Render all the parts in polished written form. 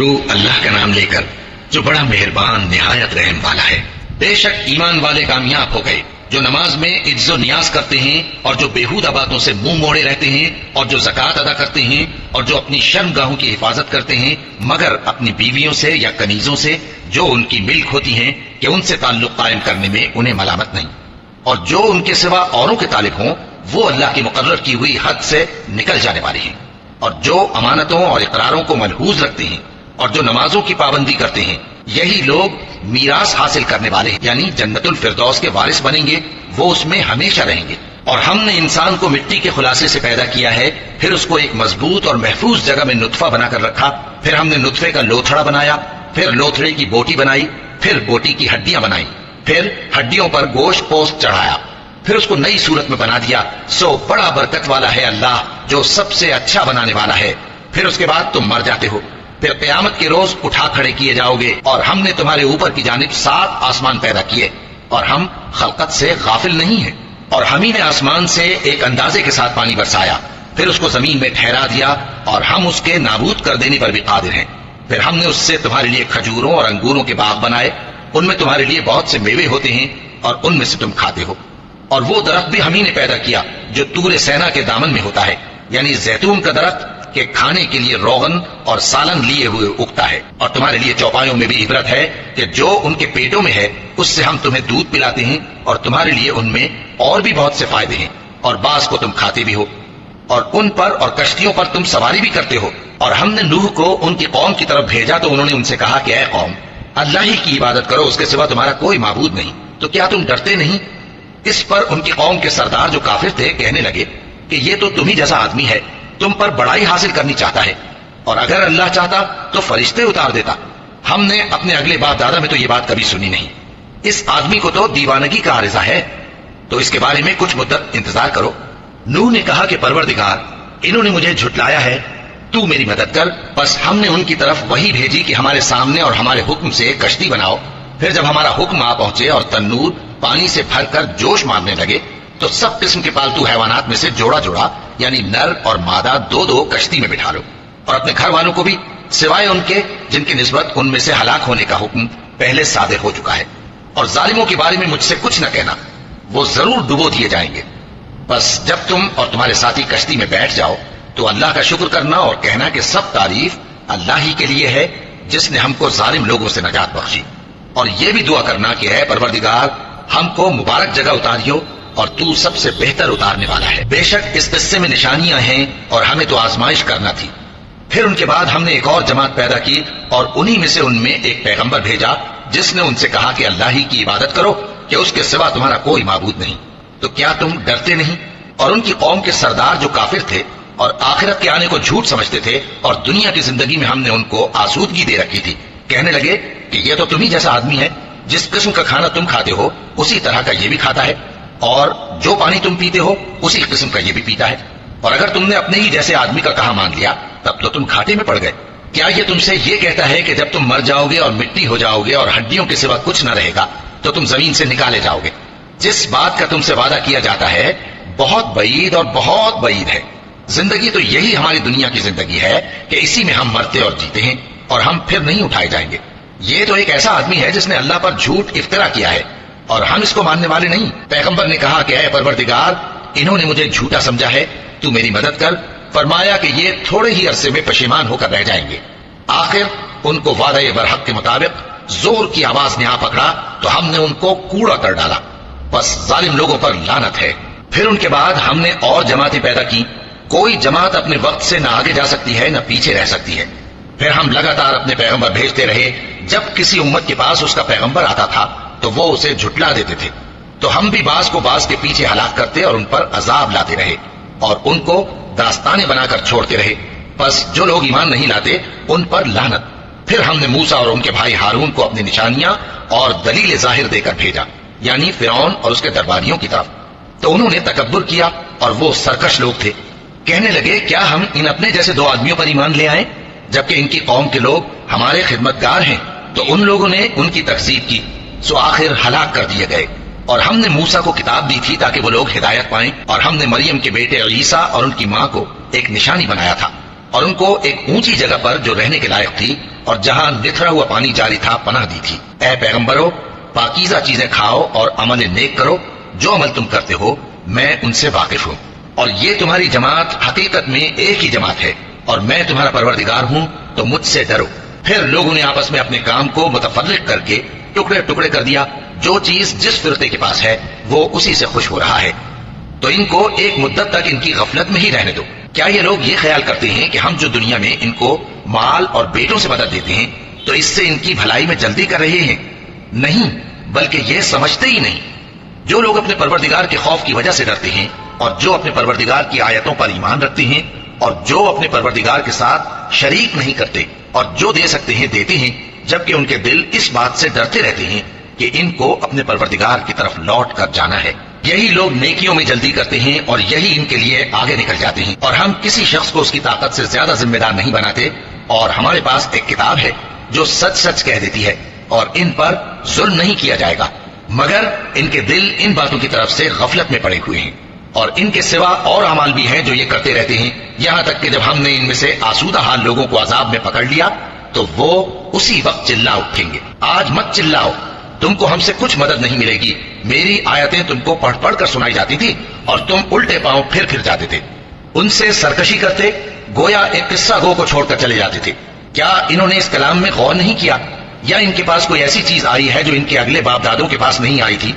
تو اللہ کا نام لے کر جو بڑا مہربان نہایت رحم والا ہے۔ بے شک ایمان والے کامیاب ہو گئے جو نماز میں عجز و نیاز کرتے ہیں اور جو بیہودہ باتوں سے منہ موڑے رہتے ہیں اور جو زکوٰۃ ادا کرتے ہیں اور جو اپنی شرمگاہوں کی حفاظت کرتے ہیں مگر اپنی بیویوں سے یا کنیزوں سے جو ان کی ملک ہوتی ہیں کہ ان سے تعلق قائم کرنے میں انہیں ملامت نہیں، اور جو ان کے سوا اوروں کے طالب ہوں وہ اللہ کی مقرر کی ہوئی حد سے نکل جانے والے ہیں، اور جو امانتوں اور اقراروں کو ملحوظ رکھتے ہیں اور جو نمازوں کی پابندی کرتے ہیں یہی لوگ میراث حاصل کرنے والے ہیں، یعنی جنت الفردوس کے وارث بنیں گے، وہ اس میں ہمیشہ رہیں گے۔ اور ہم نے انسان کو مٹی کے خلاصے سے پیدا کیا ہے، پھر اس کو ایک مضبوط اور محفوظ جگہ میں نطفہ بنا کر رکھا، پھر ہم نے نطفے کا لوتھڑا بنایا، پھر لوتھڑے کی بوٹی بنائی، پھر بوٹی کی ہڈیاں بنائی، پھر ہڈیوں پر گوشت پوست چڑھایا، پھر اس کو نئی صورت میں بنا دیا۔ سو بڑا برکت والا ہے اللہ جو سب سے اچھا بنانے والا ہے۔ پھر اس کے بعد تم مر جاتے ہو، پھر قیامت کے روز اٹھا کھڑے کیے جاؤ گے، اور ہم نے تمہارے اوپر کی جانب 7 آسمان پیدا کیے، اور ہم خلقت سے غافل نہیں ہیں۔ اور ہم ہی نے آسمان سے ایک اندازے کے ساتھ پانی برسایا، پھر اس کو زمین میں ٹھہرا دیا، اور ہم اس کے نابود کر دینے پر بھی قادر ہیں۔ پھر ہم نے اس سے تمہارے لیے کھجوروں اور انگوروں کے باغ بنائے، ان میں تمہارے لیے بہت سے میوے ہوتے ہیں اور ان میں سے تم کھاتے ہو۔ اور وہ درخت بھی ہم ہی نے پیدا کیا جو طور سینا کے دامن میں ہوتا ہے، یعنی زیتون کا درخت کہ کھانے کے لیے روغن اور سالن لیے ہوئے اگتا ہے۔ اور تمہارے لیے چوپایوں میں بھی عبرت ہے کہ جو ان کے پیٹوں میں ہے اس سے ہم تمہیں دودھ پلاتے ہیں، اور تمہارے لیے ان میں اور بھی بہت سے فائدے ہیں، اور بعض کو تم کھاتے بھی ہو، اور ان پر اور کشتیوں پر تم سواری بھی کرتے ہو۔ اور ہم نے نوح کو ان کی قوم کی طرف بھیجا تو انہوں نے ان سے کہا کہ اے قوم، اللہ ہی کی عبادت کرو، اس کے سوا تمہارا کوئی معبود نہیں، تو کیا تم ڈرتے نہیں؟ اس پر ان کی قوم کے سردار جو کافر تھے کہنے لگے کہ یہ تو تم ہی جیسا آدمی ہے، تم پر بڑائی حاصل کرنی چاہتا ہے، اور اگر اللہ چاہتا تو فرشتے اتار دیتا۔ ہم نے اپنے اگلے باپ دادا میں تو یہ بات کبھی سنی نہیں، اس آدمی کو تو دیوانگی کا عارضہ ہے، تو اس کے بارے میں کچھ مدت انتظار کرو۔ نوح نے کہا کہ پروردگار، انہوں نے مجھے جھٹلایا ہے، تو میری مدد کر۔ بس ہم نے ان کی طرف وہی بھیجی کہ ہمارے سامنے اور ہمارے حکم سے کشتی بناؤ۔ پھر جب ہمارا حکم آ پہنچے اور تنور پانی سے بھر کر جوش مارنے لگے تو سب قسم کے پالتو حیوانات میں سے جوڑا جوڑا یعنی نر اور مادہ 2 کشتی میں بٹھا لو، اور اپنے گھر والوں کو بھی سوائے ان کے جن کی نسبت ان میں سے ہلاک ہونے کا حکم پہلے صادر ہو چکا ہے۔ اور ظالموں کے بارے میں مجھ سے کچھ نہ کہنا، وہ ضرور ڈبو دیے جائیں گے۔ بس جب تم اور تمہارے ساتھی کشتی میں بیٹھ جاؤ تو اللہ کا شکر کرنا اور کہنا کہ سب تعریف اللہ ہی کے لیے ہے جس نے ہم کو ظالم لوگوں سے نجات بخشی، اور یہ بھی دعا کرنا کہ اے پروردگار، ہم کو مبارک جگہ اتاریو اور تو سب سے بہتر اتارنے والا ہے۔ بے شک اس قصے میں نشانیاں ہیں اور ہمیں تو آزمائش کرنا تھی۔ پھر ان کے بعد ہم نے ایک اور جماعت پیدا کی اور انہی میں سے ان میں ایک پیغمبر بھیجا جس نے ان سے کہا کہ اللہ ہی کی عبادت کرو کہ اس کے سوا تمہارا کوئی معبود نہیں، تو کیا تم ڈرتے نہیں؟ اور ان کی قوم کے سردار جو کافر تھے اور آخرت کے آنے کو جھوٹ سمجھتے تھے اور دنیا کی زندگی میں ہم نے ان کو آسودگی دے رکھی تھی، کہنے لگے کہ یہ تو تم ہی جیسا آدمی ہے، جس قسم کا کھانا تم کھاتے ہو اسی طرح کا یہ بھی کھاتا ہے، اور جو پانی تم پیتے ہو اسی قسم کا یہ بھی پیتا ہے، اور اگر تم نے اپنے ہی جیسے آدمی کا کہا مان لیا تب تو تم گھاٹے میں پڑ گئے۔ کیا یہ تم سے یہ کہتا ہے کہ جب تم مر جاؤ گے اور مٹی ہو جاؤ گے اور ہڈیوں کے سوا کچھ نہ رہے گا تو تم زمین سے نکالے جاؤ گے؟ جس بات کا تم سے وعدہ کیا جاتا ہے بہت بعید اور بہت بعید ہے۔ زندگی تو یہی ہماری دنیا کی زندگی ہے کہ اسی میں ہم مرتے اور جیتے ہیں، اور ہم پھر نہیں اٹھائے جائیں گے۔ یہ تو ایک ایسا آدمی ہے جس نے اللہ پر جھوٹ افطرا کیا ہے اور ہم اس کو ماننے والے نہیں۔ پیغمبر نے کہا کہ اے پروردگار، انہوں نے مجھے جھوٹا سمجھا ہے، تو میری مدد کر۔ فرمایا کہ یہ تھوڑے ہی عرصے میں پشیمان ہو کر رہ جائیں گے۔ آخر ان کو وعدہ برحق کے مطابق زور کی آواز نے آ پکڑا تو ہم نے ان کو کوڑا کر ڈالا، بس ظالم لوگوں پر لعنت ہے۔ پھر ان کے بعد ہم نے اور جماعتیں پیدا کی، کوئی جماعت اپنے وقت سے نہ آگے جا سکتی ہے نہ پیچھے رہ سکتی ہے۔ پھر ہم لگاتار اپنے پیغمبر بھیجتے رہے، جب کسی امت کے پاس اس کا پیغمبر آتا تھا تو وہ اسے جھٹلا دیتے تھے، تو ہم بھی بعض کو بعض کے پیچھے ہلاک کرتے اور ان پر عذاب لاتے رہے اور ان کو داستانیں بنا کر چھوڑتے رہے۔ بس جو لوگ ایمان نہیں لاتے ان پر لعنت۔ پھر ہم نے موسیٰ اور ان کے بھائی ہارون کو اپنی نشانیاں اور دلیل ظاہر دے کر بھیجا، یعنی فرعون اور اس کے درباریوں کی طرف، تو انہوں نے تکبر کیا اور وہ سرکش لوگ تھے۔ کہنے لگے کیا ہم ان اپنے جیسے 2 آدمیوں پر ایمان لے آئیں جبکہ ان کی قوم کے لوگ ہمارے خدمتگار ہیں؟ تو ان لوگوں نے ان کی تکذیب کی، سو آخر ہلاک کر دیے گئے۔ اور ہم نے موسیٰ کو کتاب دی تھی تاکہ وہ لوگ ہدایت پائیں، اور ہم نے مریم کے بیٹے عیسیٰ اور ان کی ماں کو ایک نشانی بنایا تھا اور ان کو ایک اونچی جگہ پر جو رہنے کے لائق تھی اور جہاں نتھرا ہوا پانی جاری تھا پناہ دی تھی۔ اے پیغمبرو، پاکیزہ چیزیں کھاؤ اور عمل نیک کرو، جو عمل تم کرتے ہو میں ان سے واقف ہوں، اور یہ تمہاری جماعت حقیقت میں ایک ہی جماعت ہے، اور میں تمہارا پروردگار ہوں، تو مجھ سے ڈرو۔ پھر لوگوں نے آپس میں اپنے کام کو متفرق کر کے ٹکڑے ٹکڑے کر دیا، جو چیز جس فرقے کے پاس ہے وہ اسی سے خوش ہو رہا ہے، تو ان کو ایک مدت تک ان کی غفلت میں ہی رہنے دو۔ کیا یہ لوگ یہ خیال کرتے ہیں کہ ہم جو دنیا میں ان کو مال اور بیٹوں سے مدد دیتے ہیں تو اس سے ان کی بھلائی میں جلدی کر رہے ہیں؟ نہیں، بلکہ یہ سمجھتے ہی نہیں۔ جو لوگ اپنے پروردگار کے خوف کی وجہ سے ڈرتے ہیں، اور جو اپنے پروردگار کی آیتوں پر ایمان رکھتے ہیں، اور جو اپنے پروردگار کے ساتھ شریک نہیں کرتے، اور جو دے سکتے ہیں دیتے ہیں، جبکہ ان کے دل اس بات سے ڈرتے رہتے ہیں کہ ان کو اپنے پروردگار کی طرف لوٹ کر جانا ہے۔ یہی لوگ نیکیوں میں جلدی کرتے ہیں اور یہی ان کے لیے آگے نکل جاتے ہیں، اور ہم کسی شخص کو اس کی طاقت سے زیادہ ذمہ دار نہیں بناتے، اور ہمارے پاس ایک کتاب ہے جو سچ سچ کہہ دیتی ہے، اور ان پر ظلم نہیں کیا جائے گا، مگر ان کے دل ان باتوں کی طرف سے غفلت میں پڑے ہوئے ہیں، اور ان کے سوا اور اعمال بھی ہیں جو یہ کرتے رہتے ہیں، یہاں تک کہ جب ہم نے ان میں سے آسودہ حال لوگوں کو عذاب میں پکڑ لیا تو وہ اسی وقت چلا اٹھیں گے۔ آج مت چلاؤ، تم کو ہم سے کچھ مدد نہیں ملے گی، میری آیتیں تم کو پڑھ پڑھ کر سنائی جاتی تھی اور تم الٹے پاؤں پھر جاتے تھے، ان سے سرکشی کرتے، گویا ایک قصہ گو کو چھوڑ کر چلے جاتے تھے۔ کیا انہوں نے اس کلام میں غور نہیں کیا، یا ان کے پاس کوئی ایسی چیز آئی ہے جو ان کے اگلے باپ دادوں کے پاس نہیں آئی تھی،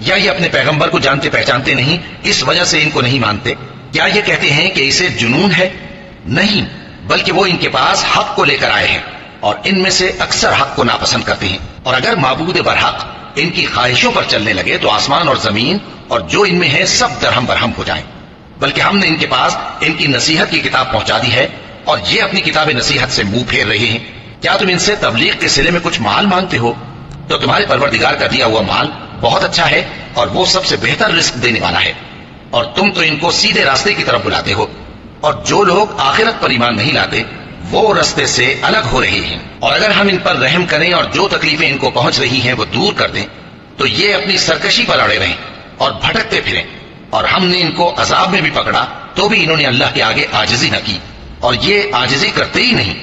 یا یہ اپنے پیغمبر کو جانتے پہچانتے نہیں اس وجہ سے ان کو نہیں مانتے؟ کیا یہ کہتے ہیں کہ اسے جنون ہے؟ نہیں، بلکہ وہ ان کے پاس حق کو لے کر آئے ہیں، اور ان میں سے اکثر حق کو ناپسند کرتے ہیں، اور اگر معبود برحق ان کی خواہشوں پر چلنے لگے تو آسمان اور زمین اور جو ان میں ہے سب درہم برہم ہو جائیں۔ بلکہ ہم نے ان کے پاس ان کی نصیحت کی کتاب پہنچا دی ہے، اور یہ اپنی کتاب نصیحت سے منہ پھیر رہے ہیں۔ کیا تم ان سے تبلیغ کے صلے میں کچھ مال مانگتے ہو؟ تو تمہارے پروردگار کا دیا ہوا مال بہت اچھا ہے، اور وہ سب سے بہتر رزق دینے والا ہے، اور تم تو ان کو سیدھے راستے کی طرف بلاتے ہو، اور جو لوگ آخرت پر ایمان نہیں لاتے وہ رستے سے الگ ہو رہے ہیں۔ اور اگر ہم ان پر رحم کریں اور جو تکلیفیں ان کو پہنچ رہی ہیں وہ دور کر دیں تو یہ اپنی سرکشی پر اڑے رہیں اور بھٹکتے پھریں، اور ہم نے ان کو عذاب میں بھی پکڑا تو بھی انہوں نے اللہ کے آگے عاجزی نہ کی، اور یہ عاجزی کرتے ہی نہیں،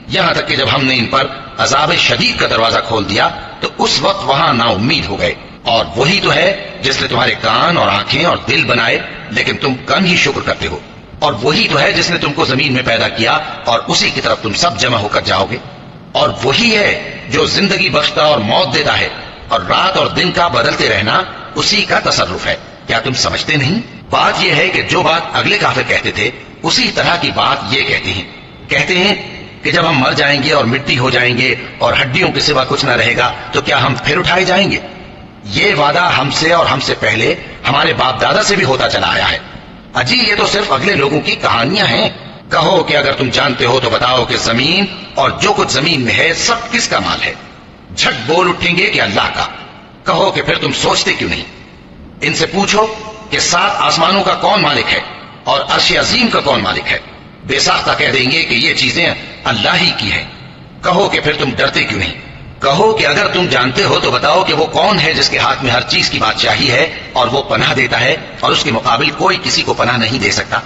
یہاں تک کہ جب ہم نے ان پر عذاب شدید کا دروازہ کھول دیا تو اس وقت وہاں نا امید ہو گئے۔ اور وہی تو ہے جس نے تمہارے کان اور آنکھیں اور دل بنائے، لیکن تم کم ہی شکر کرتے ہو، اور وہی تو ہے جس نے تم کو زمین میں پیدا کیا اور اسی کی طرف تم سب جمع ہو کر جاؤ گے، اور وہی ہے جو زندگی بخشتا اور موت دیتا ہے، اور رات اور دن کا بدلتے رہنا اسی کا تصرف ہے۔ کیا تم سمجھتے نہیں؟ بات یہ ہے کہ جو بات اگلے کافر کہتے تھے اسی طرح کی بات یہ کہتے ہیں کہ جب ہم مر جائیں گے اور مٹی ہو جائیں گے اور ہڈیوں کے سوا کچھ نہ رہے گا تو کیا ہم پھر اٹھائے جائیں گے؟ یہ وعدہ ہم سے اور ہم سے پہلے ہمارے باپ دادا سے بھی ہوتا چلا آیا ہے۔ اجی یہ تو صرف اگلے لوگوں کی کہانیاں ہیں۔ کہو کہ اگر تم جانتے ہو تو بتاؤ کہ زمین اور جو کچھ زمین میں ہے سب کس کا مال ہے؟ جھٹ بول اٹھیں گے کہ اللہ کا۔ کہو کہ پھر تم سوچتے کیوں نہیں؟ ان سے پوچھو کہ 7 آسمانوں کا کون مالک ہے اور عرش عظیم کا کون مالک ہے؟ بے ساختہ کہہ دیں گے کہ یہ چیزیں اللہ ہی کی ہیں۔ کہو کہ پھر تم ڈرتے کیوں نہیں؟ کہو کہ اگر تم جانتے ہو تو بتاؤ کہ وہ کون ہے جس کے ہاتھ میں ہر چیز کی بادشاہی ہے اور وہ پناہ دیتا ہے اور اس کے مقابل کوئی کسی کو پناہ نہیں دے سکتا؟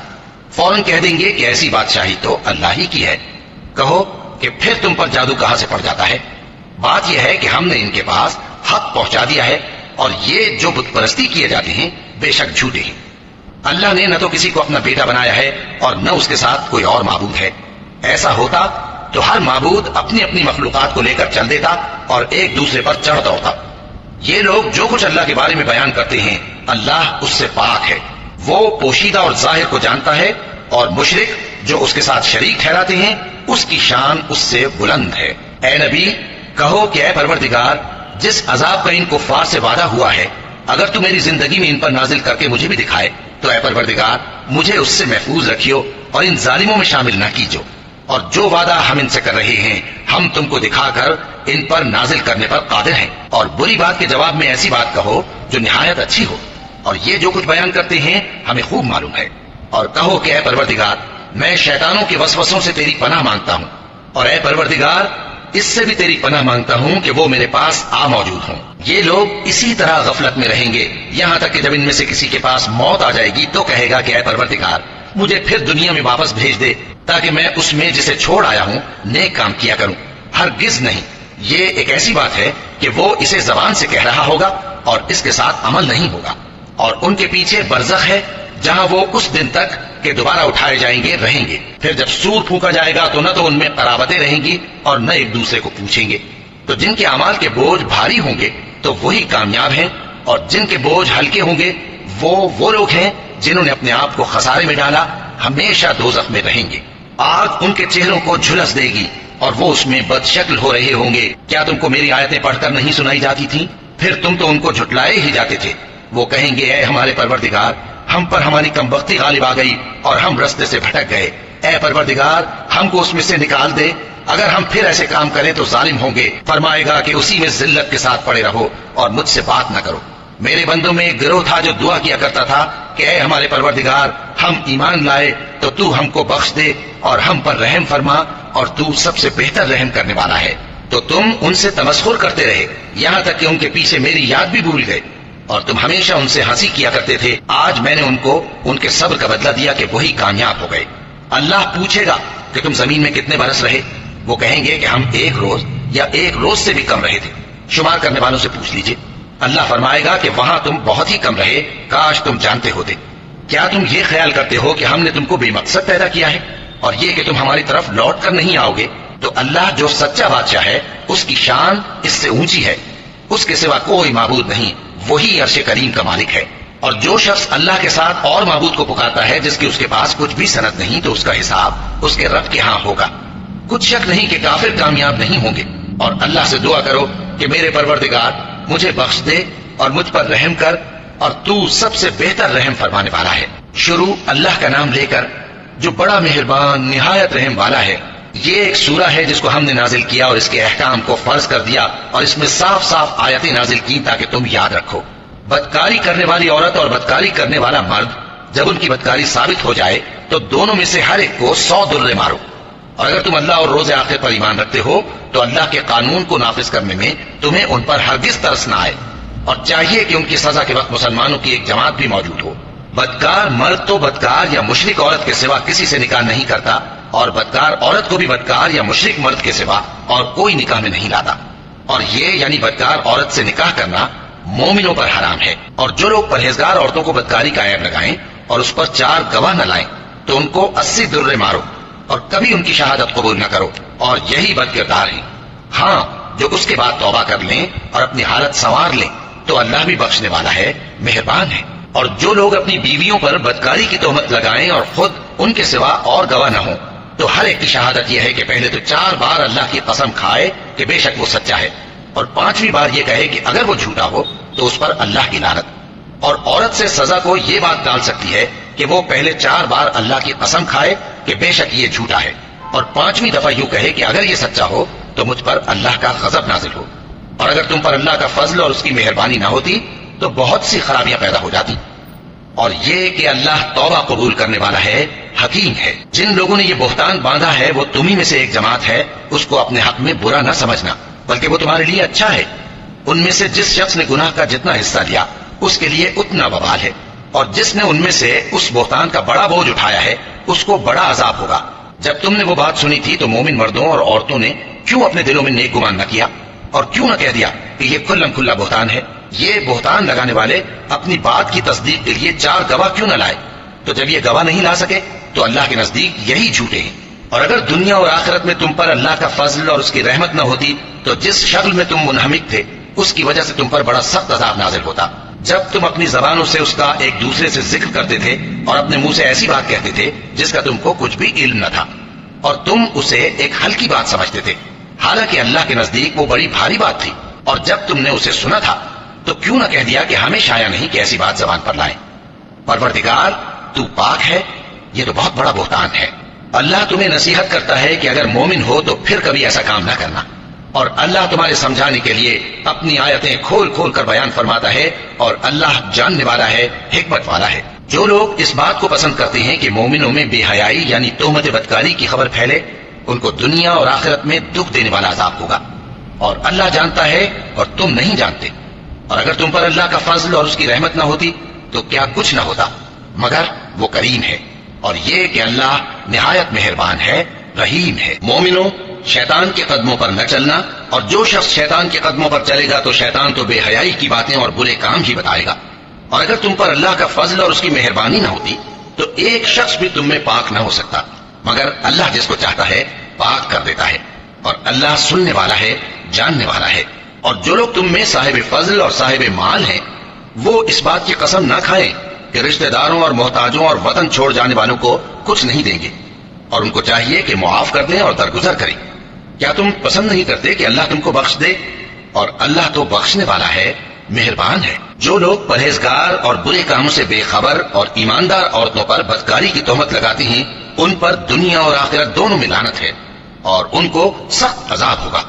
فوراً کہہ دیں گے کہ ایسی بادشاہی تو اللہ ہی کی ہے۔ کہو کہ پھر تم پر جادو کہاں سے پڑ جاتا ہے؟ بات یہ ہے کہ ہم نے ان کے پاس حق پہنچا دیا ہے، اور یہ جو بت پرستی کیے جاتے ہیں بے شک جھوٹے ہیں۔ اللہ نے نہ تو کسی کو اپنا بیٹا بنایا ہے اور نہ اس کے ساتھ کوئی اور معبود ہے۔ ایسا ہوتا تو ہر معبود اپنی اپنی مخلوقات کو لے کر چل دیتا اور ایک دوسرے پر چڑھ دوڑتا۔ یہ لوگ جو کچھ اللہ کے بارے میں بیان کرتے ہیں اللہ اس سے پاک ہے، وہ پوشیدہ اور ظاہر کو جانتا ہے، اور مشرک جو اس کے ساتھ شریک ٹھہراتے ہیں اس کی شان اس سے بلند ہے۔ اے نبی کہو کہ اے پروردگار، جس عذاب کا ان کفار سے وعدہ ہوا ہے اگر تو میری زندگی میں ان پر نازل کر کے مجھے بھی دکھائے تو اے پروردگار مجھے اس سے محفوظ رکھیو اور ان ظالموں میں شامل نہ کیجو، اور جو وعدہ ہم ان سے کر رہے ہیں ہم تم کو دکھا کر ان پر نازل کرنے پر قادر ہیں۔ اور بری بات کے جواب میں ایسی بات کہو جو نہایت اچھی ہو، اور یہ جو کچھ بیان کرتے ہیں ہمیں خوب معلوم ہے۔ اور کہو کہ اے پروردگار میں شیطانوں کے وسوسوں سے تیری پناہ مانگتا ہوں، اور اے پروردگار اس سے بھی تیری پناہ مانگتا ہوں کہ وہ میرے پاس آ موجود ہوں۔ یہ لوگ اسی طرح غفلت میں رہیں گے یہاں تک کہ جب ان میں سے کسی کے پاس موت آ جائے گی تو کہے گا کہ اے پروردگار مجھے پھر دنیا میں واپس بھیج دے تاکہ میں اس میں جسے چھوڑ آیا ہوں نیک کام کیا کروں۔ ہرگز نہیں، یہ ایک ایسی بات ہے کہ وہ اسے زبان سے کہہ رہا ہوگا اور اس کے ساتھ عمل نہیں ہوگا، اور ان کے پیچھے برزخ ہے جہاں وہ اس دن تک کہ دوبارہ اٹھائے جائیں گے رہیں گے۔ پھر جب سور پھونکا جائے گا تو نہ تو ان میں قرابتیں رہیں گی اور نہ ایک دوسرے کو پوچھیں گے۔ تو جن کے اعمال کے بوجھ بھاری ہوں گے تو وہی کامیاب ہیں، اور جن کے بوجھ ہلکے ہوں گے وہ لوگ ہیں جنہوں نے اپنے آپ کو خسارے میں ڈالا، ہمیشہ دوزخ میں رہیں گے۔ آگ ان کے چہروں کو جھلس دے گی اور وہ اس میں بد شکل ہو رہے ہوں گے۔ کیا تم کو میری آیتیں پڑھ کر نہیں سنائی جاتی تھیں؟ پھر تم تو ان کو جھٹلائے ہی جاتے تھے۔ وہ کہیں گے اے ہمارے پروردگار، ہم پر ہماری کمبختی غالب آ گئی اور ہم رستے سے بھٹک گئے۔ اے پروردگار، ہم کو اس میں سے نکال دے، اگر ہم پھر ایسے کام کریں تو ظالم ہوں گے۔ فرمائے گا کہ اسی میں ذلت کے ساتھ پڑے رہو اور مجھ سے بات نہ کرو۔ میرے بندوں میں ایک گروہ تھا جو دعا کیا کرتا تھا کہ اے ہمارے پروردگار، ہم ایمان لائے تو تو ہم کو بخش دے اور ہم پر رحم فرما، اور تو سب سے بہتر رحم کرنے والا ہے۔ تو تم ان سے تمسخر کرتے رہے یہاں تک کہ ان کے پیچھے میری یاد بھی بھول گئے، اور تم ہمیشہ ان سے ہنسی کیا کرتے تھے۔ آج میں نے ان کو ان کے صبر کا بدلہ دیا کہ وہی کامیاب ہو گئے۔ اللہ پوچھے گا کہ تم زمین میں کتنے برس رہے؟ وہ کہیں گے کہ ہم 1 روز یا 1 روز سے بھی کم رہے تھے۔ شمار کرنے والوں سے پوچھ لیجئے۔ اللہ فرمائے گا کہ وہاں تم بہت ہی کم رہے، کاش تم جانتے ہوتے۔ کیا تم یہ خیال کرتے ہو کہ ہم نے تم کو بے مقصد پیدا کیا ہے اور یہ کہ تم ہماری طرف لوٹ کر نہیں آؤ گے؟ تو اللہ جو سچا بادشاہ ہے اس کی شان اس سے اونچی ہے، اس کے سوا کوئی معبود نہیں، وہی عرش کریم کا مالک ہے۔ اور جو شخص اللہ کے ساتھ اور معبود کو پکارتا ہے جس کی اس کے پاس کچھ بھی سند نہیں، تو اس کا حساب اس کے رب کے ہاں ہوگا۔ کچھ شک نہیں کہ کافر کامیاب نہیں ہوں گے۔ اور اللہ سے دعا کرو کہ میرے پروردگار مجھے بخش دے اور مجھ پر رحم کر، اور تو سب سے بہتر رحم فرمانے والا ہے۔ شروع اللہ کا نام لے کر جو بڑا مہربان نہایت رحم والا ہے۔ یہ ایک سورہ ہے جس کو ہم نے نازل کیا اور اس کے احکام کو فرض کر دیا، اور اس میں صاف صاف آیتیں نازل کی تاکہ تم یاد رکھو۔ بدکاری کرنے والی عورت اور بدکاری کرنے والا مرد جب ان کی بدکاری ثابت ہو جائے تو دونوں میں سے ہر ایک کو 100 درے مارو۔ اور اگر تم اللہ اور روز آخر پر ایمان رکھتے ہو تو اللہ کے قانون کو نافذ کرنے میں تمہیں ان پر ہرگز ترس نہ آئے، اور چاہیے کہ ان کی سزا کے وقت مسلمانوں کی ایک جماعت بھی موجود ہو۔ بدکار مرد تو بدکار یا مشرک عورت کے سوا کسی سے نکاح نہیں کرتا، اور بدکار عورت کو بھی بدکار یا مشرک مرد کے سوا اور کوئی نکاح میں نہیں لاتا۔ اور یہ یعنی بدکار عورت سے نکاح کرنا مومنوں پر حرام ہے۔ اور جو لوگ پرہیزگار عورتوں کو بدکاری کا عیب لگائیں اور اس پر 4 گواہ نہ لائیں تو ان کو 80 درے مارو، اور کبھی ان کی شہادت قبول نہ کرو، اور یہی بد کردار ہیں۔ ہاں، جو اس کے بعد توبہ کر لیں اور اپنی حالت سنوار لیں تو اللہ بھی بخشنے والا ہے، مہربان ہے۔ اور جو لوگ اپنی بیویوں پر بدکاری کی تہمت لگائیں اور خود ان کے سوا اور گواہ نہ ہوں تو ہر ایک کی شہادت یہ ہے کہ پہلے تو 4 بار اللہ کی قسم کھائے کہ بے شک وہ سچا ہے، اور 5ویں بار یہ کہے کہ اگر وہ جھوٹا ہو تو اس پر اللہ کی لعنت۔ اور عورت سے سزا کو یہ بات ٹال سکتی ہے کہ وہ پہلے 4 بار اللہ کی قسم کھائے کہ بے شک یہ جھوٹا ہے، اور 5ویں دفعہ یوں کہے کہ اگر یہ سچا ہو تو مجھ پر اللہ کا غضب نازل ہو۔ اور اگر تم پر اللہ کا فضل اور اس کی مہربانی نہ ہوتی تو بہت سی خرابیاں پیدا ہو جاتی۔ اور یہ کہ اللہ توبہ قبول کرنے والا ہے، حکیم ہے۔ جن لوگوں نے یہ بہتان باندھا ہے وہ تمہیں میں سے ایک جماعت ہے، اس کو اپنے حق میں برا نہ سمجھنا، بلکہ وہ تمہارے لیے اچھا ہے۔ ان میں سے جس شخص نے گناہ کا جتنا حصہ لیا اس کے لیے اتنا وبال ہے، اور جس نے ان میں سے اس بہتان کا بڑا بوجھ اٹھایا ہے اس کو بڑا عذاب ہوگا۔ جب تم نے وہ بات سنی تھی تو مومن مردوں اور عورتوں نے کیوں اپنے دلوں میں نیک گمان نہ کیا، اور کیوں نہ کہہ دیا کہ یہ کھلم کھلا بہتان ہے؟ یہ بہتان لگانے والے اپنی بات کی تصدیق کے لیے 4 گواہ کیوں نہ لائے؟ تو جب یہ گواہ نہیں لا سکے تو اللہ کے نزدیک یہی جھوٹے ہیں۔ اور اگر دنیا اور آخرت میں تم پر اللہ کا فضل اور اس کی رحمت نہ ہوتی تو جس شکل میں تم منہمک تھے اس کی وجہ سے تم پر بڑا سخت عذاب نازل ہوتا۔ جب تم اپنی زبانوں سے اس کا ایک دوسرے سے ذکر کرتے تھے اور اپنے منہ سے ایسی بات کہتے تھے جس کا تم کو کچھ بھی علم نہ تھا، اور تم اسے ایک ہلکی بات سمجھتے تھے، حالانکہ اللہ کے نزدیک وہ بڑی بھاری بات تھی۔ اور جب تم نے اسے سنا تھا تو کیوں نہ کہہ دیا کہ ہمیں شایع نہیں کہ ایسی بات زبان پر لائیں؟ پروردگار تو پاک ہے، یہ تو بہت بڑا بہتان ہے۔ اللہ تمہیں نصیحت کرتا ہے کہ اگر مومن ہو تو پھر کبھی ایسا کام نہ کرنا، اور اللہ تمہارے سمجھانے کے لیے اپنی آیتیں کھول کھول کر بیان فرماتا ہے، اور اللہ جاننے والا ہے، حکمت والا ہے۔ جو لوگ اس بات کو پسند کرتے ہیں کہ مومنوں میں بے حیائی یعنی تہمت بدکاری کی خبر پھیلے، ان کو دنیا اور آخرت میں دکھ دینے والا عذاب ہوگا، اور اللہ جانتا ہے اور تم نہیں جانتے۔ اور اگر تم پر اللہ کا فضل اور اس کی رحمت نہ ہوتی تو کیا کچھ نہ ہوتا، مگر وہ کریم ہے، اور یہ کہ اللہ نہایت مہربان ہے، رحیم ہے۔ مومنوں، شیطان کے قدموں پر نہ چلنا، اور جو شخص شیطان کے قدموں پر چلے گا تو شیطان تو بے حیائی کی باتیں اور برے کام ہی بتائے گا۔ اور اگر تم پر اللہ کا فضل اور اس کی مہربانی نہ ہوتی تو ایک شخص بھی تم میں پاک نہ ہو سکتا، مگر اللہ جس کو چاہتا ہے پاک کر دیتا ہے، اور اللہ سننے والا ہے، جاننے والا ہے۔ اور جو لوگ تم میں صاحب فضل اور صاحب مال ہیں وہ اس بات کی قسم نہ کھائیں کہ رشتہ داروں اور محتاجوں اور وطن چھوڑ جانے والوں کو کچھ نہیں دیں گے، اور ان کو چاہیے کہ معاف کر دیں اور درگزر کریں۔ کیا تم پسند نہیں کرتے کہ اللہ تم کو بخش دے؟ اور اللہ تو بخشنے والا ہے، مہربان ہے۔ جو لوگ پرہیزگار اور برے کاموں سے بے خبر اور ایماندار عورتوں پر بدکاری کی تہمت لگاتے ہیں ان پر دنیا اور آخرت دونوں میں لعنت ہے، اور ان کو سخت عذاب ہوگا،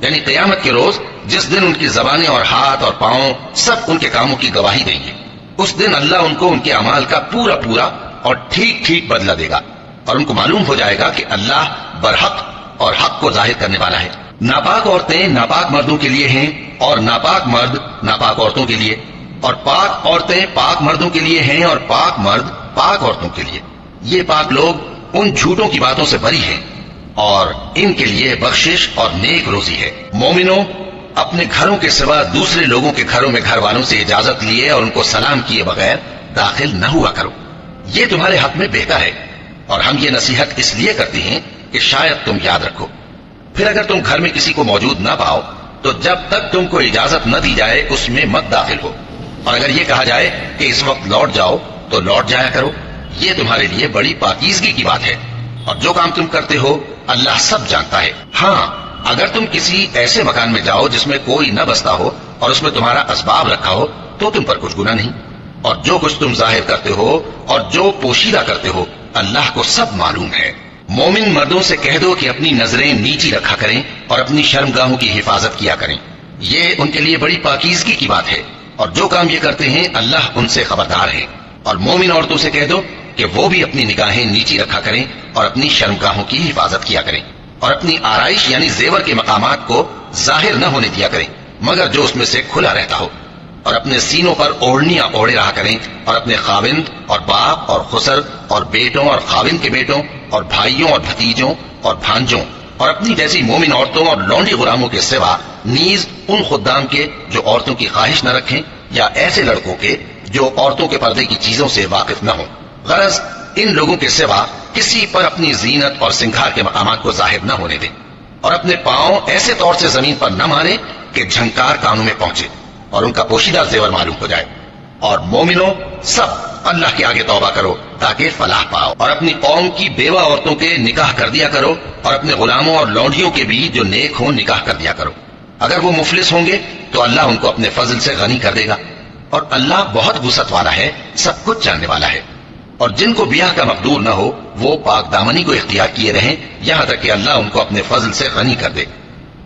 یعنی قیامت کے روز جس دن ان کی زبانیں اور ہاتھ اور پاؤں سب ان کے کاموں کی گواہی دیں گے۔ اس دن اللہ ان کو ان کے اعمال کا پورا پورا اور ٹھیک ٹھیک بدلہ دے گا، اور ان کو معلوم ہو جائے گا کہ اللہ برحق اور حق کو ظاہر کرنے والا ہے۔ ناپاک عورتیں ناپاک مردوں کے لیے ہیں، اور ناپاک مرد ناپاک عورتوں کے لیے، اور پاک عورتیں پاک مردوں کے لیے ہیں، اور پاک مرد پاک عورتوں کے لیے۔ یہ پاک لوگ ان جھوٹوں کی باتوں سے بری ہیں، اور ان کے لیے بخشش اور نیک روزی ہے۔ مومنوں، اپنے گھروں کے سوا دوسرے لوگوں کے گھروں میں گھر والوں سے اجازت لیے اور ان کو سلام کیے بغیر داخل نہ ہوا کرو، یہ تمہارے حق میں بہتر ہے، اور ہم یہ نصیحت اس لیے کرتے ہیں کہ شاید تم یاد رکھو۔ پھر اگر تم گھر میں کسی کو موجود نہ پاؤ تو جب تک تم کو اجازت نہ دی جائے اس میں مت داخل ہو، اور اگر یہ کہا جائے کہ اس وقت لوٹ جاؤ تو لوٹ جایا کرو، یہ تمہارے لیے بڑی پاکیزگی کی بات ہے، اور جو کام تم کرتے ہو اللہ سب جانتا ہے۔ ہاں، اگر تم کسی ایسے مکان میں جاؤ جس میں کوئی نہ بستا ہو اور اس میں تمہارا اسباب رکھا ہو تو تم پر کچھ گناہ نہیں، اور جو کچھ تم ظاہر کرتے ہو اور جو پوشیدہ کرتے ہو اللہ کو سب معلوم ہے۔ مومن مردوں سے کہہ دو کہ اپنی نظریں نیچی رکھا کریں اور اپنی شرمگاہوں کی حفاظت کیا کریں، یہ ان کے لیے بڑی پاکیزگی کی بات ہے، اور جو کام یہ کرتے ہیں اللہ ان سے خبردار ہے۔ اور مومن عورتوں سے کہہ دو کہ وہ بھی اپنی نگاہیں نیچی رکھا کریں اور اپنی شرمگاہوں کی حفاظت کیا کریں، اور اپنی آرائش یعنی زیور کے مقامات کو ظاہر نہ ہونے دیا کریں مگر جو اس میں سے کھلا رہتا ہو، اور اپنے سینوں پر اوڑھنیاں اوڑھے رہا کریں، اور اپنے خاوند اور باپ اور خسر اور بیٹوں اور خاوند کے بیٹوں اور بھائیوں اور بھتیجوں اور بھانجوں اور اپنی جیسی مومن عورتوں اور لونڈی غلاموں کے سوا نیز ان خدام کے جو عورتوں کی خواہش نہ رکھیں، یا ایسے لڑکوں کے جو عورتوں کے پردے کی چیزوں سے واقف نہ ہوں۔ غرض ان لوگوں کے سوا کسی پر اپنی زینت اور سنگھار کے مقامات کو ظاہر نہ ہونے دیں، اور اپنے پاؤں ایسے طور سے زمین پر نہ ماریں کہ جھنکار کانوں میں پہنچے اور ان کا پوشیدہ زیور معلوم ہو جائے۔ اور مومنوں، سب اللہ کے آگے توبہ کرو تاکہ فلاح پاؤ، اور اپنی قوم کی بیوہ عورتوں کے نکاح کر دیا کرو، اور اپنے غلاموں اور لونڈیوں کے بھی جو نیک ہوں نکاح کر دیا کرو۔ اگر وہ مفلس ہوں گے تو اللہ ان کو اپنے فضل سے غنی کر دے گا، اور اللہ بہت وسعت والا ہے، سب کچھ جاننے والا ہے۔ اور جن کو بیاہ کا مقدور نہ ہو وہ پاک دامنی کو اختیار کیے رہیں یہاں تک کہ اللہ ان کو اپنے فضل سے غنی کر دے۔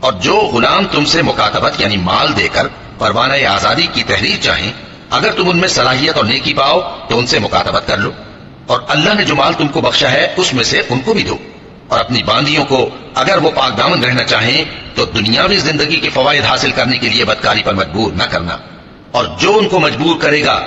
اور جو غلام تم سے مکاتبت یعنی مال دے کر پروانہ آزادی کی تحریر چاہیں، اگر تم ان میں صلاحیت اور نیکی پاؤ تو ان سے مکاتبت کر لو، اور اللہ نے جو مال تم کو بخشا ہے اس میں سے ان کو بھی دو۔ اور اپنی باندیوں کو اگر وہ پاک دامن رہنا چاہیں تو دنیاوی زندگی کے فوائد حاصل کرنے کے لیے بدکاری پر مجبور نہ کرنا، اور جو ان کو مجبور کرے گا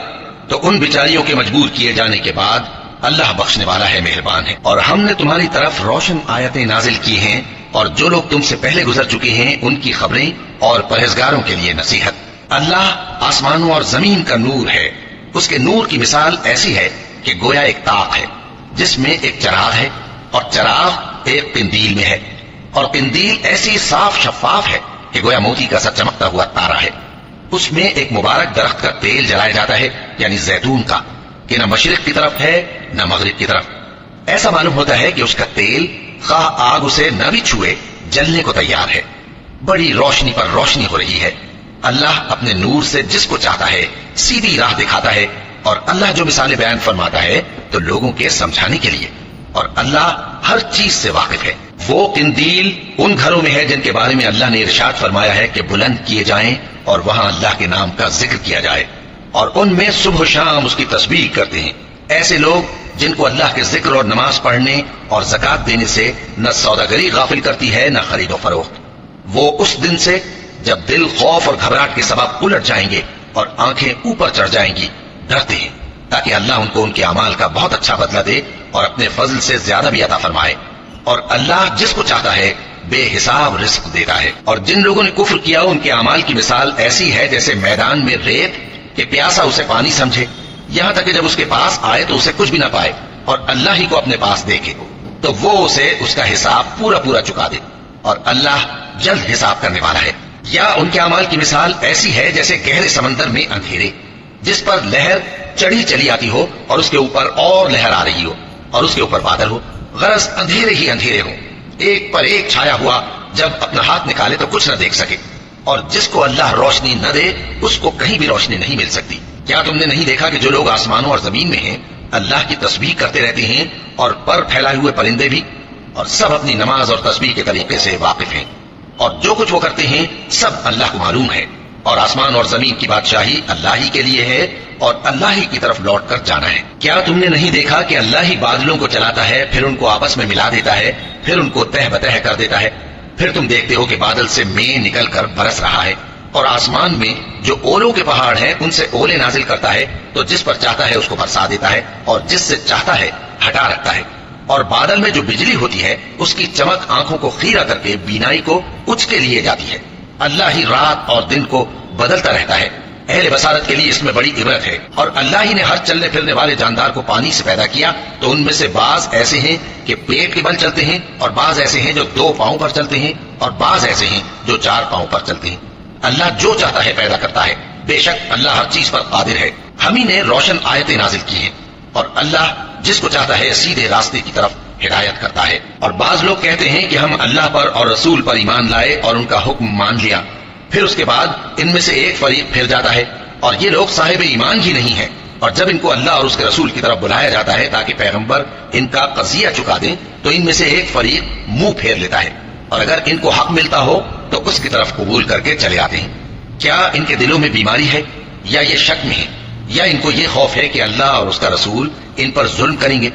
تو ان بیچاریوں کے مجبور کیے جانے کے بعد اللہ بخشنے والا ہے، مہربان ہے۔ اور ہم نے تمہاری طرف روشن آیتیں نازل کی ہیں، اور جو لوگ تم سے پہلے گزر چکے ہیں ان کی خبریں اور پرہیزگاروں کے لیے نصیحت۔ اللہ آسمانوں اور زمین کا نور ہے، اس کے نور کی مثال ایسی ہے کہ گویا ایک طاق ہے جس میں ایک چراغ ہے، اور چراغ ایک قندیل میں ہے، اور قندیل ایسی صاف شفاف ہے کہ گویا موتی کا سا چمکتا ہوا تارا ہے۔ اس میں ایک مبارک درخت کا تیل جلایا جاتا ہے یعنی زیتون کا، کہ نہ مشرق کی طرف ہے نہ مغرب کی طرف۔ ایسا معلوم ہوتا ہے کہ اس کا تیل خواہ آگ اسے نہ بھی چھوئے جلنے کو تیار ہے۔ بڑی روشنی پر روشنی ہو رہی ہے۔ اللہ اپنے نور سے جس کو چاہتا ہے سیدھی راہ دکھاتا ہے، اور اللہ جو مثالیں بیان فرماتا ہے تو لوگوں کے سمجھانے کے لیے، اور اللہ ہر چیز سے واقف ہے۔ وہ قندیل ان گھروں میں ہے جن کے بارے میں اللہ نے ارشاد فرمایا ہے کہ بلند کیے جائیں اور وہاں اللہ کے نام کا ذکر کیا جائے، اور ان میں صبح و شام اس کی تسبیح کرتے ہیں۔ ایسے لوگ جن کو اللہ کے ذکر اور نماز پڑھنے اور زکوٰۃ دینے سے نہ سوداگری غافل کرتی ہے نہ خرید و فروخت، وہ اس دن سے جب دل خوف اور گھبراہٹ کے سبب الٹ جائیں گے اور آنکھیں اوپر چڑھ جائیں گی ڈرتے ہیں، تاکہ اللہ ان کو ان کے اعمال کا بہت اچھا بدلہ دے اور اپنے فضل سے زیادہ بھی عطا فرمائے۔ اور اللہ جس کو چاہتا ہے بے حساب رزق دیتا ہے۔ اور جن لوگوں نے کفر کیا ان کے اعمال کی مثال ایسی ہے جیسے میدان میں ریت کہ پیاسا اسے پانی سمجھے، یہاں تک کہ جب اس کے پاس آئے تو اسے کچھ بھی نہ پائے اور اللہ ہی کو اپنے پاس دیکھے تو وہ اسے اس کا حساب پورا پورا چکا دے، اور اللہ جلد حساب کرنے والا ہے۔ یا ان کے اعمال کی مثال ایسی ہے جیسے گہرے سمندر میں اندھیرے جس پر لہر چڑھی چلی آتی ہو اور اس کے اوپر اور لہر آ رہی ہو اور اس کے اوپر بادل ہو، غرض اندھیرے ہی اندھیرے ہو، ایک پر ایک چھایا ہوا، جب اپنا ہاتھ نکالے تو کچھ نہ دیکھ سکے، اور جس کو اللہ روشنی نہ دے اس کو کہیں بھی روشنی نہیں مل سکتی۔ کیا تم نے نہیں دیکھا کہ جو لوگ آسمانوں اور زمین میں ہیں اللہ کی تسبیح کرتے رہتے ہیں، اور پر پھیلائے ہوئے پرندے بھی، اور سب اپنی نماز اور تسبیح کے طریقے سے واقف ہیں، اور جو کچھ وہ کرتے ہیں سب اللہ کو معلوم ہے، اور آسمان اور زمین کی بادشاہی اللہ ہی کے لیے ہے اور اللہ ہی کی طرف لوٹ کر جانا ہے۔ کیا تم نے نہیں دیکھا کہ اللہ ہی بادلوں کو چلاتا ہے، پھر ان کو آپس میں ملا دیتا ہے، پھر ان کو تہ بتہ کر دیتا ہے، پھر تم دیکھتے ہو کہ بادل سے مے نکل کر برس رہا ہے، اور آسمان میں جو اولوں کے پہاڑ ہیں ان سے اولے نازل کرتا ہے، تو جس پر چاہتا ہے اس کو برسا دیتا ہے اور جس سے چاہتا ہے ہٹا رکھتا ہے، اور بادل میں جو بجلی ہوتی ہے اس کی چمک آنکھوں کو خیرہ کر کے بینائی کو اچ کے لیے جاتی ہے۔ اللہ ہی رات اور دن کو بدلتا رہتا ہے، اہل بصارت کے لیے اس میں بڑی عبرت ہے۔ اور اللہ ہی نے ہر چلنے پھرنے والے جاندار کو پانی سے پیدا کیا، تو ان میں سے بعض ایسے ہیں کہ پیٹ کے بل چلتے ہیں، اور بعض ایسے ہیں جو 2 پاؤں پر چلتے ہیں، اور بعض ایسے ہیں جو 4 پاؤں پر چلتے ہیں۔ اللہ جو چاہتا ہے پیدا کرتا ہے، بے شک اللہ ہر چیز پر قادر ہے۔ ہم ہی نے روشن آیتیں نازل کی ہیں، اور اللہ جس کو چاہتا ہے سیدھے راستے کی طرف ہدایت کرتا ہے۔ اور بعض لوگ کہتے ہیں کہ ہم اللہ پر اور رسول پر ایمان لائے اور ان کا حکم مان لیا، پھر اس کے بعد ان میں سے ایک فریق پھر جاتا ہے، اور یہ لوگ صاحب ایمان ہی نہیں ہیں، اور جب ان کو اللہ اور اس کے رسول کی طرف بلایا جاتا ہے تاکہ پیغمبر ان کا قضیہ چکا دیں تو ان میں سے ایک فریق منہ پھیر لیتا ہے، اور اگر ان کو حق ملتا ہو تو اس کی طرف قبول کر کے چلے آتے ہیں۔ کیا ان کے دلوں میں بیماری ہے یا یہ شک میں ہے، یا ان کو یہ خوف ہے کہ اللہ اور اس کا رسول ان پر ظلم کریں گے؟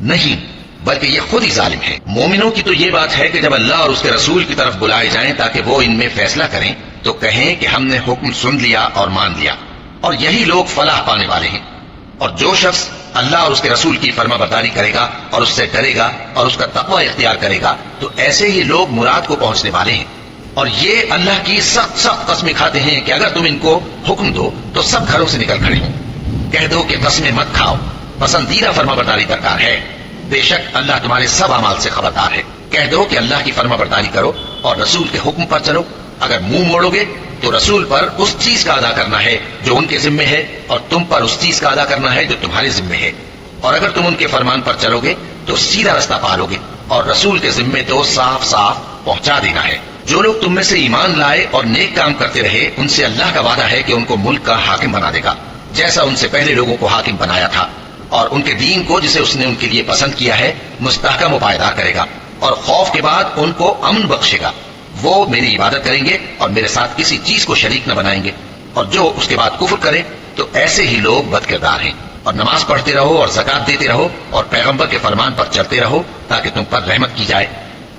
نہیں، بلکہ یہ خود ہی ظالم ہے۔ مومنوں کی تو یہ بات ہے کہ جب اللہ اور اس کے رسول کی طرف بلائے جائیں تاکہ وہ ان میں فیصلہ کریں تو کہیں کہ ہم نے حکم سن لیا اور مان لیا، اور یہی لوگ فلاح پانے والے ہیں۔ اور جو شخص اللہ اور اس کے رسول کی فرما برداری کرے گا اور اس سے ڈرے گا اور اس کا تقوی اختیار کرے گا تو ایسے ہی لوگ مراد کو پہنچنے والے ہیں۔ اور یہ اللہ کی سخت سخت قسمیں کھاتے ہیں کہ اگر تم ان کو حکم دو تو سب گھروں سے نکل کھڑے ہوں۔ کہہ دو کہ قسمیں مت کھاؤ، پسندیدہ فرما برداری درکار ہے، بے شک اللہ تمہارے سب اعمال سے خبردار ہے۔ کہہ دو کہ اللہ کی فرما برداری کرو اور رسول کے حکم پر چلو، اگر منہ موڑو گے تو رسول پر اس چیز کا ادا کرنا ہے جو ان کے ذمے ہے، اور تم پر اس چیز کا ادا کرنا ہے جو تمہارے ذمے ہے، اور اگر تم ان کے فرمان پر چلو گے تو سیدھا رستہ پالو گے، اور رسول کے ذمے تو صاف صاف پہنچا دینا ہے۔ جو لوگ تم میں سے ایمان لائے اور نیک کام کرتے رہے ان سے اللہ کا وعدہ ہے کہ ان کو ملک کا حاکم بنا دے گا، جیسا ان سے پہلے لوگوں کو حاکم بنایا تھا، اور ان کے دین کو جسے اس نے ان کے لیے پسند کیا ہے مستحکم و پائیدار کرے گا، اور خوف کے بعد ان کو امن بخشے گا۔ وہ میری عبادت کریں گے اور میرے ساتھ کسی چیز کو شریک نہ بنائیں گے، اور جو اس کے بعد کفر کرے تو ایسے ہی لوگ بد کردار ہیں۔ اور نماز پڑھتے رہو اور زکات دیتے رہو اور پیغمبر کے فرمان پر چلتے رہو تاکہ تم پر رحمت کی جائے،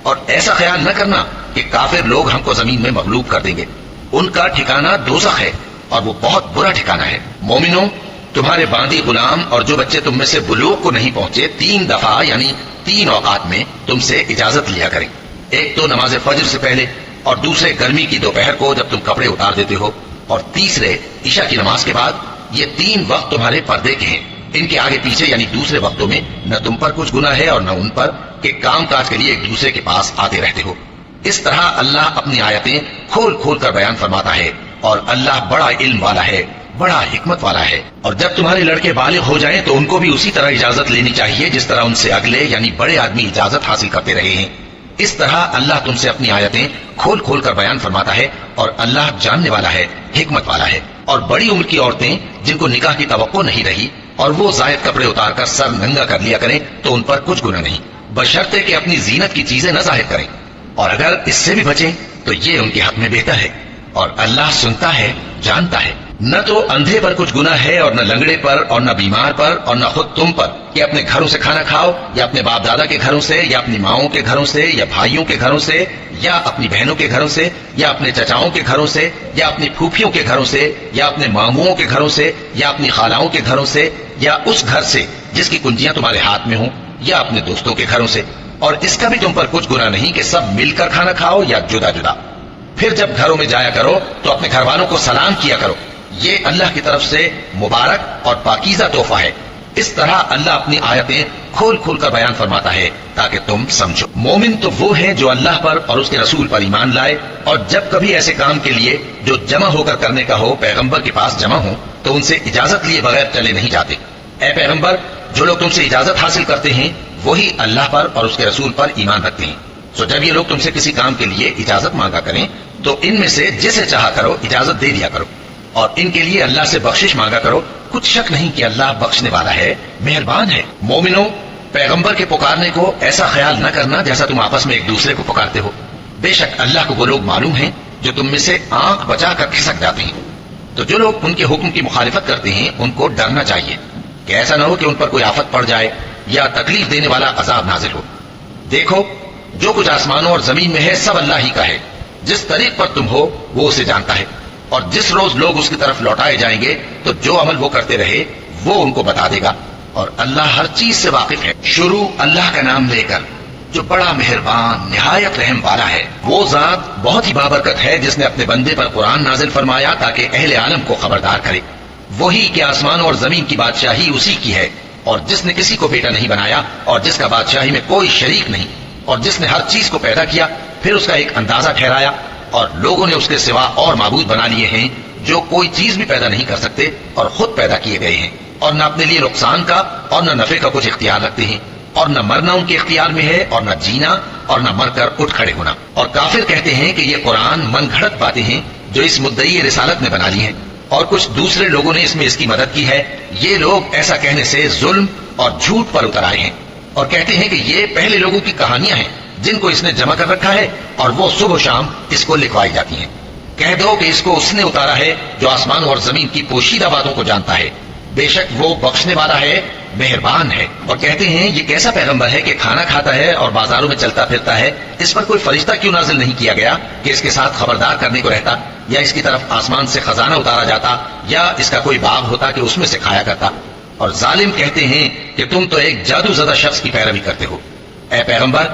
اور ایسا خیال نہ کرنا کہ کافر لوگ ہم کو زمین میں مغلوب کر دیں گے، ان کا ٹھکانہ دوزخ ہے اور وہ بہت برا ٹھکانہ ہے۔ مومنوں، تمہارے باندی غلام اور جو بچے تم میں سے بلوغ کو نہیں پہنچے 3 دفعہ یعنی 3 اوقات میں تم سے اجازت لیا کریں، ایک تو نماز فجر سے پہلے، اور دوسرے گرمی کی دوپہر کو جب تم کپڑے اتار دیتے ہو، اور تیسرے عشاء کی نماز کے بعد۔ یہ 3 وقت تمہارے پردے کے ہیں، ان کے آگے پیچھے یعنی دوسرے وقتوں میں نہ تم پر کچھ گناہ ہے اور نہ ان پر کہ کام کاج کے لیے ایک دوسرے کے پاس آتے رہتے ہو۔ اس طرح اللہ اپنی آیتیں کھول کھول کر بیان فرماتا ہے، اور اللہ بڑا علم والا ہے، بڑا حکمت والا ہے۔ اور جب تمہارے لڑکے بالغ ہو جائیں تو ان کو بھی اسی طرح اجازت لینی چاہیے جس طرح ان سے اگلے یعنی بڑے آدمی اجازت حاصل کرتے رہے ہیں۔ اس طرح اللہ تم سے اپنی آیتیں کھول کھول کر بیان فرماتا ہے، اور اللہ جاننے والا ہے، حکمت والا ہے۔ اور بڑی عمر کی عورتیں جن کو نکاح کی توقع نہیں رہی اور وہ زائد کپڑے اتار کر سر ننگا کر لیا کریں تو ان پر کچھ گناہ نہیں، بشرطے کہ اپنی زینت کی چیزیں نہ ظاہر کریں، اور اگر اس سے بھی بچیں تو یہ ان کے حق میں بہتر ہے، اور اللہ سنتا ہے، جانتا ہے۔ نہ تو اندھے پر کچھ گناہ ہے اور نہ لنگڑے پر اور نہ بیمار پر اور نہ خود تم پر کہ اپنے گھروں سے کھانا کھاؤ، یا اپنے باپ دادا کے گھروں سے، یا اپنی ماؤں کے گھروں سے، یا بھائیوں کے گھروں سے، یا اپنی بہنوں کے گھروں سے، یا اپنے چچاؤں کے گھروں سے، یا اپنی پھوپھیوں کے گھروں سے، یا اپنے ماموؤں کے گھروں سے، یا اپنی خالاؤں کے گھروں سے، یا اس گھر سے جس کی کنجیاں تمہارے ہاتھ میں ہوں، یا اپنے دوستوں کے گھروں سے۔ اور اس کا بھی تم پر کچھ گناہ نہیں کہ سب مل کر کھانا کھاؤ یا جدا جدا. پھر جب گھروں میں جایا کرو تو اپنے گھر والوں کو سلام کیا کرو. یہ اللہ کی طرف سے مبارک اور پاکیزہ تحفہ ہے. اس طرح اللہ اپنی آیتیں کھول کھول کر بیان فرماتا ہے تاکہ تم سمجھو. مومن تو وہ ہے جو اللہ پر اور اس کے رسول پر ایمان لائے، اور جب کبھی ایسے کام کے لیے جو جمع ہو کر کرنے کا ہو پیغمبر کے پاس جمع ہو تو ان سے اجازت لیے بغیر چلے نہیں جاتے. اے پیغمبر، جو لوگ تم سے اجازت حاصل کرتے ہیں وہی اللہ پر اور اس کے رسول پر ایمان رکھتے ہیں. سو جب یہ لوگ تم سے کسی کام کے لیے اجازت مانگا کریں تو ان میں سے جسے چاہا کرو اجازت دے دیا کرو، اور ان کے لیے اللہ سے بخشش مانگا کرو. کچھ شک نہیں کہ اللہ بخشنے والا ہے، مہربان ہے. مومنو، پیغمبر کے پکارنے کو ایسا خیال نہ کرنا جیسا تم آپس میں ایک دوسرے کو پکارتے ہو. بے شک اللہ کو وہ لوگ معلوم ہیں جو تم میں سے آنکھ بچا کر کھسک جاتے ہیں. تو جو لوگ ان کے حکم کی مخالفت کرتے ہیں ان کو ڈرنا چاہیے کہ ایسا نہ ہو کہ ان پر کوئی آفت پڑ جائے یا تکلیف دینے والا عذاب نازل ہو. دیکھو، جو کچھ آسمانوں اور زمین میں ہے سب اللہ ہی کا ہے. جس طریق پر تم ہو وہ اسے جانتا ہے، اور جس روز لوگ اس کی طرف لوٹائے جائیں گے تو جو عمل وہ کرتے رہے وہ ان کو بتا دے گا، اور اللہ ہر چیز سے واقف ہے. شروع اللہ کا نام لے کر جو بڑا مہربان نہایت رحم والا ہے. وہ ذات بہت ہی بابرکت ہے جس نے اپنے بندے پر قرآن نازل فرمایا تاکہ اہل عالم کو خبردار کرے. وہی کہ آسمانوں اور زمین کی بادشاہی اسی کی ہے، اور جس نے کسی کو بیٹا نہیں بنایا اور جس کا بادشاہی میں کوئی شریک نہیں، اور جس نے ہر چیز کو پیدا کیا پھر اس کا ایک اندازہ ٹھہرایا، اور لوگوں نے اس کے سوا اور معبود بنا لیے ہیں جو کوئی چیز بھی پیدا نہیں کر سکتے اور خود پیدا کیے گئے ہیں، اور نہ اپنے لیے نقصان کا اور نہ نفع کا کچھ اختیار رکھتے ہیں، اور نہ مرنا ان کے اختیار میں ہے اور نہ جینا اور نہ مر کر اٹھ کھڑے ہونا. اور کافر کہتے ہیں کہ یہ قرآن من گھڑت باتیں ہیں جو اس مدعی رسالت نے بنا لی ہیں، اور کچھ دوسرے لوگوں نے اس میں اس کی مدد کی ہے. یہ لوگ ایسا کہنے سے ظلم اور جھوٹ پر اتر آئے ہیں، اور کہتے ہیں کہ یہ پہلے لوگوں کی کہانیاں ہیں جن کو اس نے جمع کر رکھا ہے اور وہ صبح و شام اس کو لکھوائی جاتی ہیں. کہہ دو کہ اس کو اس نے اتارا ہے جو آسمان اور زمین کی پوشیدہ باتوں کو جانتا ہے. بے شک وہ بخشنے والا ہے، مہربان ہے. اور کہتے ہیں یہ کیسا پیغمبر ہے کہ کھانا کھاتا ہے اور بازاروں میں چلتا پھرتا ہے، اس پر کوئی فرشتہ کیوں نازل نہیں کیا گیا کہ اس کے ساتھ خبردار کرنے کو رہتا، یا اس کی طرف آسمان سے خزانہ اتارا جاتا، یا اس کا کوئی باغ ہوتا کہ اس میں سے کھایا کرتا. اور ظالم کہتے ہیں کہ تم تو ایک جادو زدہ شخص کی پیروی کرتے ہو. اے پیغمبر،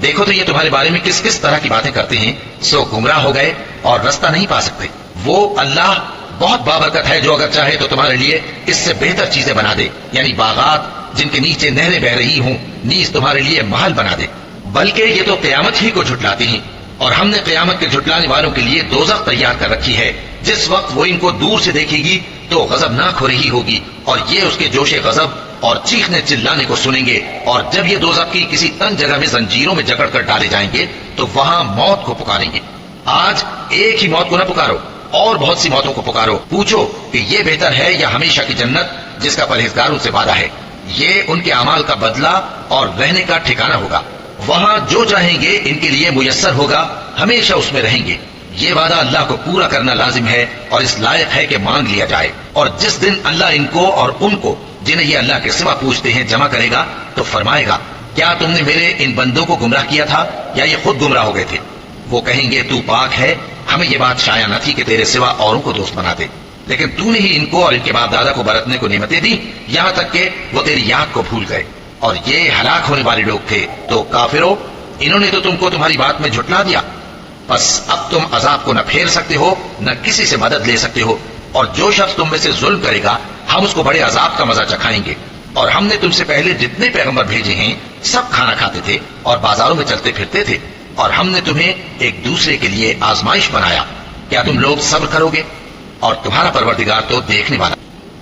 دیکھو تو یہ تمہارے بارے میں کس کس طرح کی باتیں کرتے ہیں، سو گمراہ ہو گئے اور رستہ نہیں پا سکتے. وہ اللہ بہت بابرکت ہے جو اگر چاہے تو تمہارے لیے اس سے بہتر چیزیں بنا دے، یعنی باغات جن کے نیچے نہریں بہ رہی ہوں، نیز تمہارے لیے محل بنا دے. بلکہ یہ تو قیامت ہی کو جھٹلاتے ہیں، اور ہم نے قیامت کے جھٹلانے والوں کے لیے دوزخ تیار کر رکھی ہے. جس وقت وہ ان کو دور سے دیکھے گی تو غضبناک ہو رہی ہوگی، اور یہ اس کے جوش غضب اور چیخنے چلانے کو سنیں گے. اور جب یہ دوزخ کی کسی تنگ جگہ میں زنجیروں میں جکڑ کر ڈالے جائیں گے تو وہاں موت کو پکاریں گے. آج ایک ہی موت کو نہ پکارو، اور بہت سی موتوں کو پکارو. پوچھو کہ یہ بہتر ہے یا ہمیشہ کی جنت جس کا پرہیزگاروں سے وعدہ ہے. یہ ان کے اعمال کا بدلہ اور رہنے کا ٹھکانہ ہوگا. وہاں جو چاہیں گے ان کے لیے میسر ہوگا، ہمیشہ اس میں رہیں گے. یہ وعدہ اللہ کو پورا کرنا لازم ہے اور اس لائق ہے کہ مانگ لیا جائے. اور جس دن اللہ ان کو اور ان کو جنہیں یہ اللہ کے سوا پوچھتے ہیں جمع کرے گا تو فرمائے گا، کیا تم نے میرے ان بندوں کو گمراہ کیا تھا یا یہ خود گمراہ ہو گئے تھے؟ وہ کہیں گے تو پاک ہے، ہمیں یہ بات شایع نہ تھی کہ تیرے سوا اوروں کو دوست بنا دے، لیکن تو نے ہی ان کو اور ان کے باپ دادا کو برتنے کو نعمتیں دی، یہاں تک کہ وہ تیری یاد کو بھول گئے، اور یہ ہلاک ہونے والے لوگ تھے. تو کافرو، انہوں نے تو تم کو تمہاری بات میں جھٹلا دیا. بس اب تم عذاب کو نہ پھیر سکتے ہو نہ کسی سے مدد لے سکتے ہو، اور جو شخص تم میں سے ظلم کرے گا ہم اس کو بڑے عذاب کا مزہ چکھائیں گے. اور ہم نے تم سے پہلے جتنے پیغمبر بھیجے ہیں سب کھانا کھاتے تھے اور بازاروں میں چلتے پھرتے تھے، اور ہم نے تمہیں ایک دوسرے کے لیے آزمائش بنایا. کیا تم لوگ صبر کرو گے؟ اور تمہارا پروردگار تو دیکھنے والا.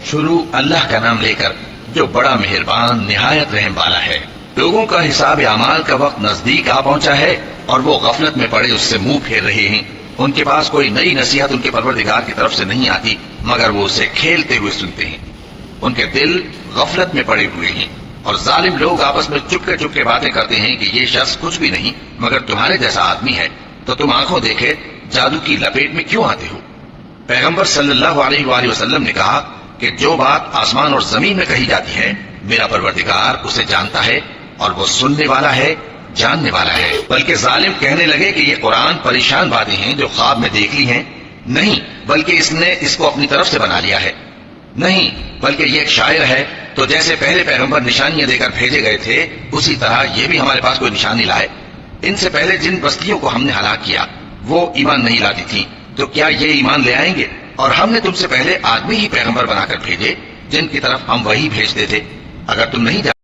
شروع اللہ کا نام لے کر جو بڑا مہربان نہایت رحم والا ہے. لوگوں کا حساب اعمال کا وقت نزدیک آ پہنچا ہے اور وہ غفلت میں پڑے اس سے منہ پھیر رہے ہیں. ان کے پاس کوئی نئی نصیحت ان کے پروردگار کی طرف سے نہیں آتی مگر وہ اسے کھیلتے ہوئے سنتے ہیں. ان کے دل غفلت میں پڑے ہوئے ہیں، اور ظالم لوگ آپس میں چپکے چپکے باتیں کرتے ہیں کہ یہ شخص کچھ بھی نہیں مگر تمہارے جیسا آدمی ہے، تو تم آنکھوں دیکھے جادو کی لپیٹ میں کیوں آتے ہو؟ پیغمبر صلی اللہ علیہ وآلہ وسلم نے کہا کہ جو بات آسمان اور زمین میں کہی جاتی ہے میرا پروردگار اسے جانتا ہے اور وہ سننے والا ہے، جاننے والا ہے. بلکہ ظالم کہنے لگے کہ یہ قرآن پریشان باتیں ہیں جو خواب میں دیکھ لی ہیں. نہیں، بلکہ اس نے اس کو اپنی طرف سے بنا لیا ہے. نہیں، بلکہ یہ ایک شاعر ہے تو جیسے پہلے پیغمبر نشانیاں دے کر بھیجے گئے تھے اسی طرح یہ بھی ہمارے پاس کوئی نشانی لائے۔ ان سے پہلے جن بستیوں کو ہم نے ہلاک کیا وہ ایمان نہیں لاتی تھیں، تو کیا یہ ایمان لے آئیں گے؟ اور ہم نے تم سے پہلے آدمی ہی پیغمبر بنا کر بھیجے جن کی طرف ہم وہی بھیجتے تھے۔ اگر تم نہیں